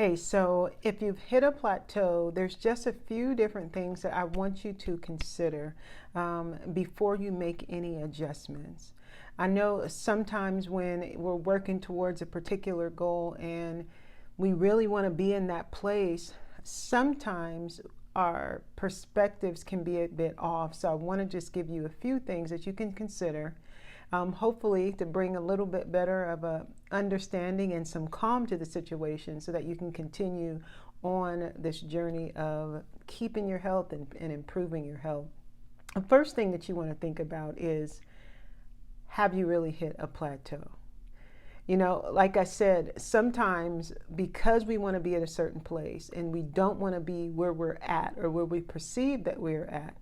Hey, so if you've hit a plateau, there's just a few different things that I want you to consider before you make any adjustments. I know sometimes when we're working towards a particular goal and we really want to be in that place, sometimes our perspectives can be a bit off. So I want to just give you a few things that you can consider, hopefully to bring a little bit better of a understanding and some calm to the situation so that you can continue on this journey of keeping your health and improving your health. The first thing that you want to think about is, have you really hit a plateau? You know, like I said, sometimes because we want to be at a certain place and we don't want to be where we're at or where we perceive that we're at,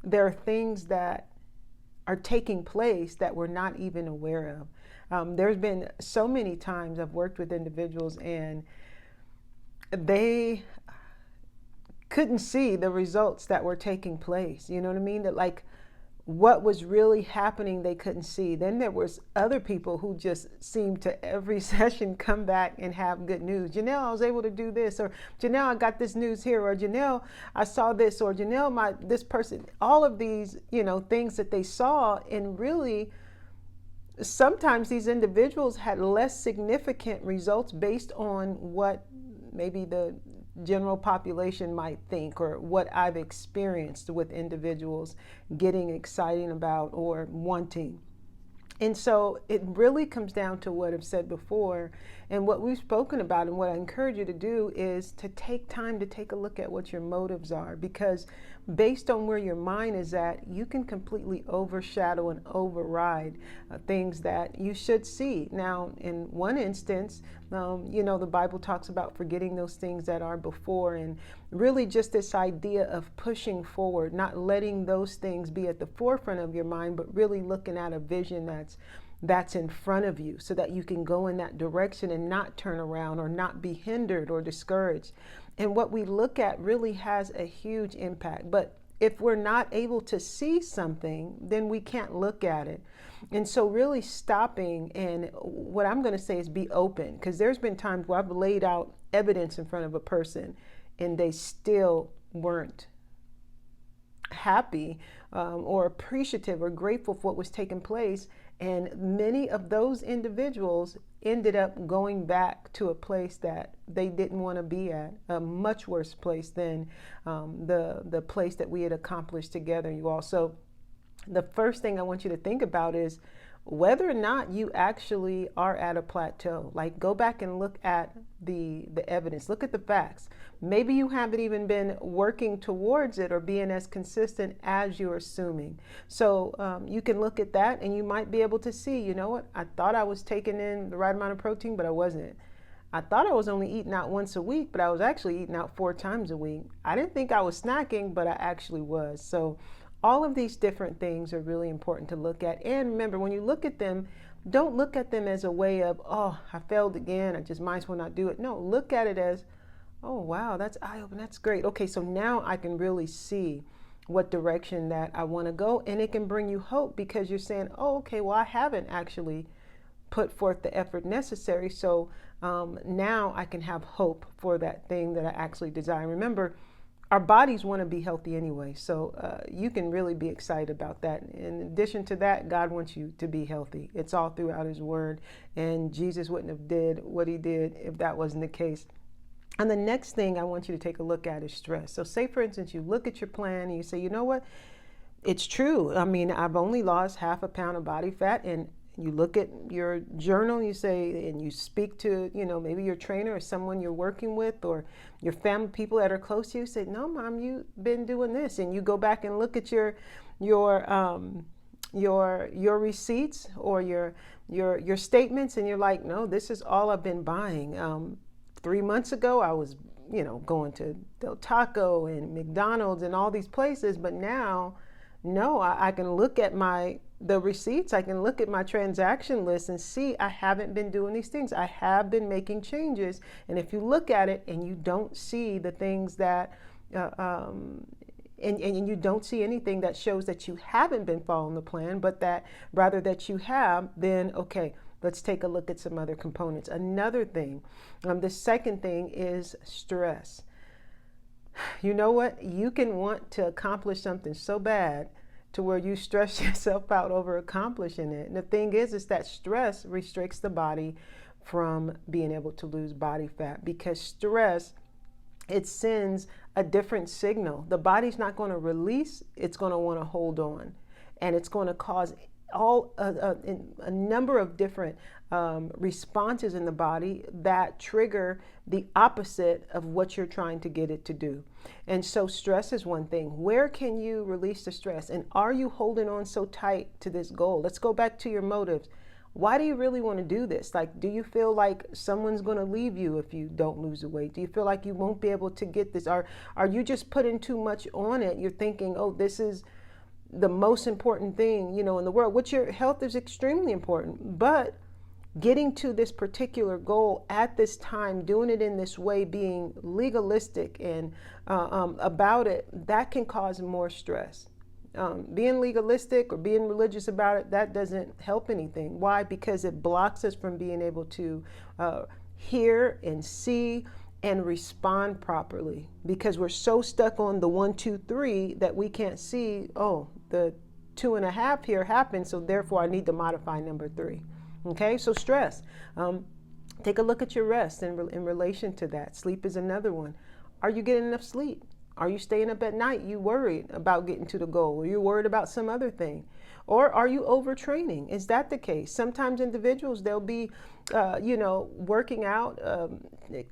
there are things that are taking place that we're not even aware of. There's been so many times I've worked with individuals and they couldn't see the results that were taking place. You know what I mean? That like what was really happening, they couldn't see. Then there was other people who just seemed to every session come back and have good news. Janelle, I was able to do this, or Janelle, I got this news here, or Janelle, I saw this, or Janelle, this person, all of these, things that they saw. And really, sometimes these individuals had less significant results based on what maybe the general population might think, or what I've experienced with individuals getting excited about or wanting. And so it really comes down to what I've said before and what we've spoken about. And what I encourage you to do is to take time to take a look at what your motives are, because based on where your mind is at, you can completely overshadow and override things that you should see. Now, in one instance, the Bible talks about forgetting those things that are before, and really just this idea of pushing forward, not letting those things be at the forefront of your mind, but really looking at a vision that's in front of you so that you can go in that direction and not turn around or not be hindered or discouraged. And what we look at really has a huge impact. But if we're not able to see something, then we can't look at it. And so really stopping, and what I'm going to say is be open, because there's been times where I've laid out evidence in front of a person and they still weren't happy or appreciative or grateful for what was taking place. And many of those individuals ended up going back to a place that they didn't want to be at, a much worse place than the place that we had accomplished together, you all. So the first thing I want you to think about is whether or not you actually are at a plateau. Like, go back and look at the evidence, look at the facts. Maybe you haven't even been working towards it or being as consistent as you're assuming. So you can look at that and you might be able to see, you know what, I thought I was taking in the right amount of protein, but I wasn't. I thought I was only eating out once a week, but I was actually eating out 4 times a week. I didn't think I was snacking, but I actually was. So all of these different things are really important to look at. And remember, when you look at them, don't look at them as a way of, oh, I failed again, I just might as well not do it. No, look at it as, oh, wow, that's eye-opening, that's great. Okay, so now I can really see what direction that I want to go. And it can bring you hope, because you're saying, oh, okay, well, I haven't actually put forth the effort necessary. So now I can have hope for that thing that I actually desire. Remember, our bodies want to be healthy anyway, so you can really be excited about that. In addition to that, God wants you to be healthy. It's all throughout His Word, and Jesus wouldn't have did what He did if that wasn't the case. And the next thing I want you to take a look at is stress. So say, for instance, you look at your plan and you say, you know what, it's true. I mean, I've only lost 1/2 pound of body fat, and you look at your journal, you say, and you speak to, maybe your trainer or someone you're working with or your family, people that are close to you, say, no, Mom, you've been doing this. And you go back and look at your receipts or your statements, and you're like, no, this is all I've been buying. 3 months ago, I was, going to Del Taco and McDonald's and all these places, but now, no, I can look at the receipts, I can look at my transaction list and see I haven't been doing these things. I have been making changes. And if you look at it and you don't see the things that, and you don't see anything that shows that you haven't been following the plan, but that rather that you have, then okay, let's take a look at some other components. Another thing, the second thing is stress. You know what? You can want to accomplish something so bad to where you stress yourself out over accomplishing it. And the thing is that stress restricts the body from being able to lose body fat, because stress, it sends a different signal. The body's not going to release, it's going to want to hold on. And it's going to cause a number of different responses in the body that trigger the opposite of what you're trying to get it to do. And so stress is one thing. Where can you release the stress? And are you holding on so tight to this goal? Let's go back to your motives. Why do you really want to do this? Like, do you feel like someone's going to leave you if you don't lose the weight? Do you feel like you won't be able to get this? Are you just putting too much on it? You're thinking, oh, this is the most important thing, in the world, which your health is extremely important, but getting to this particular goal at this time, doing it in this way, being legalistic and about it, that can cause more stress. Being legalistic or being religious about it, that doesn't help anything. Why? Because it blocks us from being able to hear and see and respond properly, because we're so stuck on the 1, 2, 3 that we can't see, oh, the 2.5 here happened, so therefore I need to modify number 3. Okay, so stress. Take a look at your rest in relation to that. Sleep is another one. Are you getting enough sleep? Are you staying up at night? You worried about getting to the goal? Or you worried about some other thing? Or are you overtraining? Is that the case? Sometimes individuals, they'll be, working out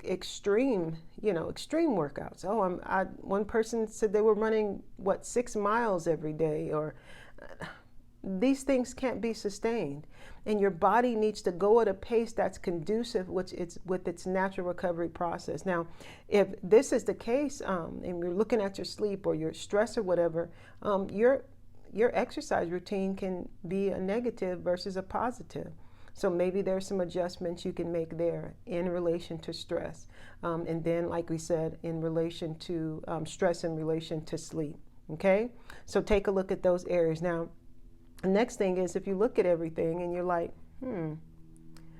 extreme workouts. Oh, one person said they were running 6 miles every day, or these things can't be sustained. And your body needs to go at a pace that's conducive with its natural recovery process. Now, if this is the case, and you're looking at your sleep or your stress or whatever, your exercise routine can be a negative versus a positive. So maybe there's some adjustments you can make there in relation to stress. And then, like we said, in relation to stress in relation to sleep. Okay? So take a look at those areas. Now, the next thing is, if you look at everything and you're like,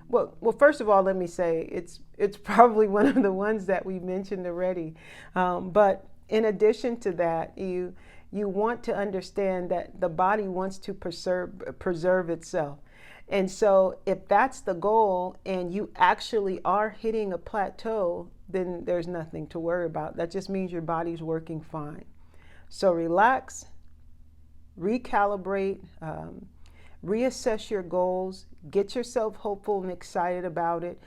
well, first of all, let me say it's probably one of the ones that we mentioned already. But in addition to that, you want to understand that the body wants to preserve itself. And so if that's the goal and you actually are hitting a plateau, then there's nothing to worry about. That just means your body's working fine. So relax, recalibrate, reassess your goals, get yourself hopeful and excited about it,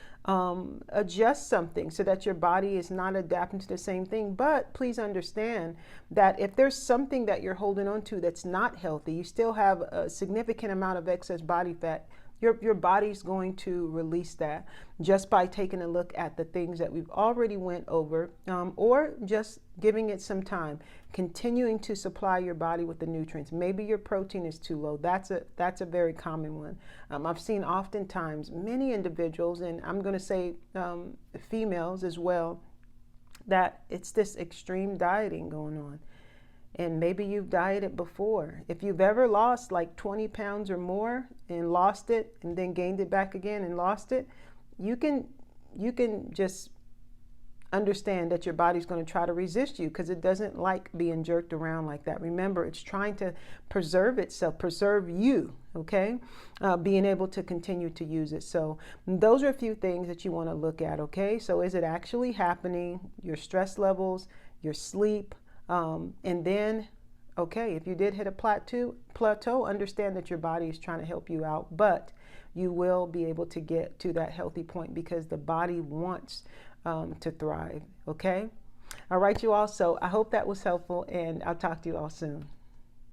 adjust something so that your body is not adapting to the same thing. But please understand that if there's something that you're holding on to that's not healthy, you still have a significant amount of excess body fat, your body's going to release that just by taking a look at the things that we've already went over, or just giving it some time, continuing to supply your body with the nutrients. Maybe your protein is too low. That's a very common one. I've seen oftentimes many individuals, and I'm going to say females as well, that it's this extreme dieting going on. And maybe you've dieted before. If you've ever lost like 20 pounds or more and lost it and then gained it back again and lost it, you can just understand that your body's going to try to resist you, because it doesn't like being jerked around like that. Remember, it's trying to preserve itself, preserve you, okay? Being able to continue to use it. So those are a few things that you want to look at, okay? So is it actually happening? Your stress levels, your sleep, and then, okay, if you did hit a plateau, understand that your body is trying to help you out, but you will be able to get to that healthy point because the body wants to thrive, okay? All right, you all. So I hope that was helpful, and I'll talk to you all soon.